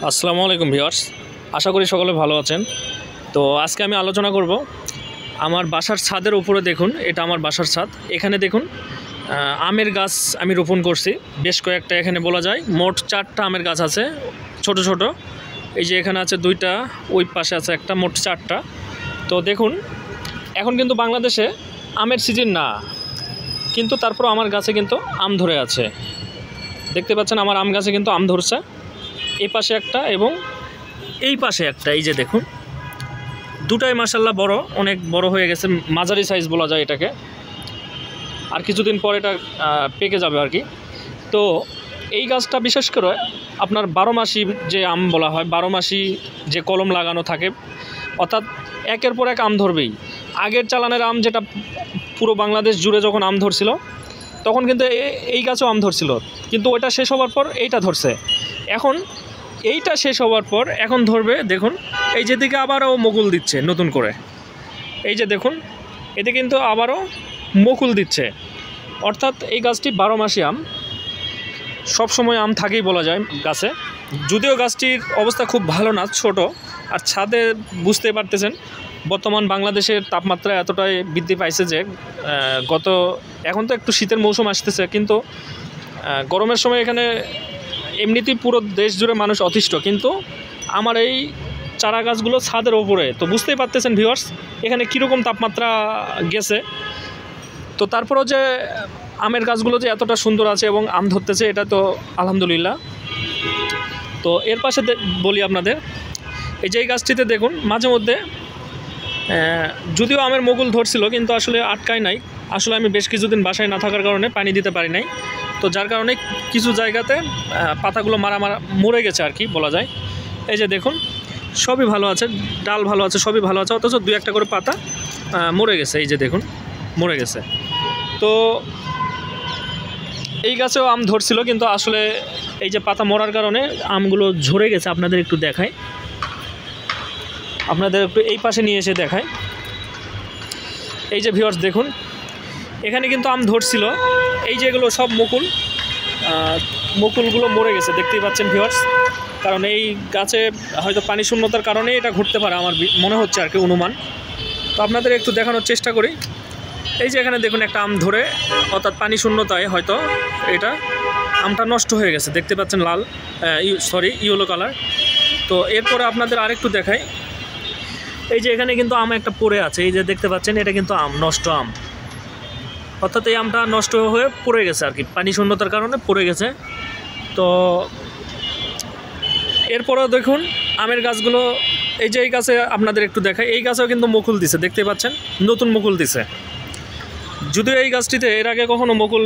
আসসালামু আলাইকুম ভিউয়ার্স, আশা করি সকলে ভালো আছেন। তো আজকে আমি আলোচনা করব আমার বাসার ছাদের উপরে। দেখুন, এটা আমার বাসার ছাদ। এখানে দেখুন আমের গাছ আমি রোপণ করছি বেশ কয়েকটা। এখানে বলা যায় মোট 4টা আমের গাছ আছে, ছোট ছোট। এই যে এখানে আছে 2টা, ওই পাশে আছে একটা, মোট 4টা। তো দেখুন, এখন কিন্তু বাংলাদেশে আমের সিজন না, কিন্তু তারপর আমার গাছে কিন্তু আম ধরে আছে। দেখতে পাচ্ছেন আমার আম গাছে কিন্তু আম ধরছে। এই পাশে একটা এবং এই পাশে একটা। এই যে দেখুন, দুটাই মাশাআল্লাহ বড়, অনেক বড় হয়ে গেছে, মাঝারি সাইজ বলা যায় এটাকে। আর কিছুদিন পর এটা পেকে যাবে আর কি। তো এই গাছটা বিশেষ করে আপনার 12 মাসি যে আম বলা হয়, 12 মাসি যে কলম লাগানো থাকে, অর্থাৎ একের পর এক আম ধরবেই। আগের চালানের আম যেটা পুরো বাংলাদেশ জুড়ে যখন আম ধরছিল, তখন কিন্তু এই গাছও আম ধরছিল, কিন্তু ওইটা শেষ হওয়ার পর এইটা ধরছে। এখন এইটা শেষ হওয়ার পর এখন ধরবে। দেখুন, এই যেদিকে আবারও মুকুল দিচ্ছে নতুন করে। এই যে দেখুন, এতে কিন্তু আবারও মুকুল দিচ্ছে। অর্থাৎ এই গাছটি 12 মাসি আম, সব সময় আম থাকেই বলা যায় গাছে। যদিও গাছটির অবস্থা খুব ভালো না, ছোট। আর ছাদে বুঝতে পারতেছেন বর্তমান বাংলাদেশের তাপমাত্রা এতটাই বৃদ্ধি পাইছে যে এখন তো একটু শীতের মৌসুম আসতেছে, কিন্তু গরমের সময় এখানে এমনিতেই পুরো দেশ জুড়ে মানুষ অতিষ্ঠ। কিন্তু আমার এই চারা গাছগুলো ছাদের ওপরে, তো বুঝতেই পারতেছেন ভিউয়ার্স এখানে কীরকম তাপমাত্রা গেছে। তো তারপরেও যে আমের গাছগুলো যে এতটা সুন্দর আছে এবং আম ধরতেছে, এটা তো আলহামদুলিল্লাহ। তো এর পাশে বলি আপনাদের, এই যে এই গাছটিতে দেখুন মাঝে মধ্যে যদিও আমের মুকুল ধরছিল, কিন্তু আসলে আটকায় নাই। আসলে আমি বেশ কিছুদিন বাসায় না থাকার কারণে পানি দিতে পারি নাই, তো যার কারণে কিছু জায়গাতে পাতাগুলো মরে গেছে আর কি বলা যায়। এই যে দেখুন, সবই ভালো আছে, ডাল ভালো আছে, সবই ভালো আছে, অথচ 2-1টা করে পাতা মরে গেছে। এই যে দেখুন, মরে গেছে। তো এই গাছেও আম ধরছিল, কিন্তু আসলে এই যে পাতা মরার কারণে আমগুলো ঝরে গেছে। আপনাদের একটু দেখাই, আপনাদের একটু এই পাশে নিয়ে এসে দেখাই। এই যে ভিউয়ার্স দেখুন, এখানে কিন্তু আম ধরছিল। এই যে এগুলো সব মুকুলগুলো মরে গেছে, দেখতেই পাচ্ছেন ভিউয়ার্স। কারণ এই গাছে হয়তো পানি শূন্যতার কারণে এটা ঘটতে পারে, আমার মনে হচ্ছে আর কি, অনুমান। তো আপনাদের একটু দেখানোর চেষ্টা করি। এই যে এখানে দেখুন একটা আম ধরে, অর্থাৎ পানি শূন্যতায় হয়তো এটা আমটা নষ্ট হয়ে গেছে। দেখতে পাচ্ছেন লাল, ইয়েলো কালার। তো এরপরে আপনাদের আরেকটু দেখাই। এই যে এখানে কিন্তু আম একটা পড়ে আছে, এই যে দেখতে পাচ্ছেন, এটা কিন্তু আম, নষ্ট আম। অর্থাৎ এই আমটা নষ্ট হয়ে পড়ে গেছে আর কি, পানি শূন্যতার কারণে পড়ে গেছে। তো এরপরেও দেখুন আমের গাছগুলো, এই যে এই গাছে আপনাদের একটু দেখাই, এই গাছেও কিন্তু মুকুল দিছে, দেখতে পাচ্ছেন নতুন মুকুল দিছে। যদিও এই গাছটিতে এর আগে কখনো মুকুল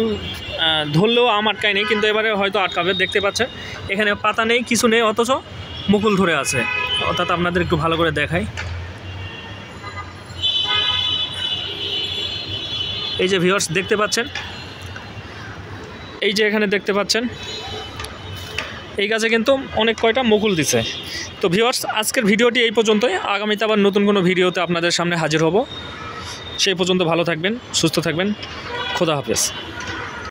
ধরলেও আম আটকায় নেই, কিন্তু এবারে হয়তো আটকাবে। দেখতে পাচ্ছেন এখানে পাতা নেই, কিছু নেই, অথচ মুকুল ধরে আছে। অর্থাৎ আপনাদের একটু ভালো করে দেখাই। এই যে ভিউয়ার্স দেখতে পাচ্ছেন, এই যে এখানে দেখতে পাচ্ছেন এই গাছে কিন্তু অনেক কয়টা মুকুল দিছে। তো ভিউয়ার্স আজকের ভিডিওটি এই পর্যন্তই। আগামীতে আবার নতুন কোনো ভিডিওতে আপনাদের সামনে হাজির হব। সেই পর্যন্ত ভালো থাকবেন, সুস্থ থাকবেন। খোদা হাফেজ।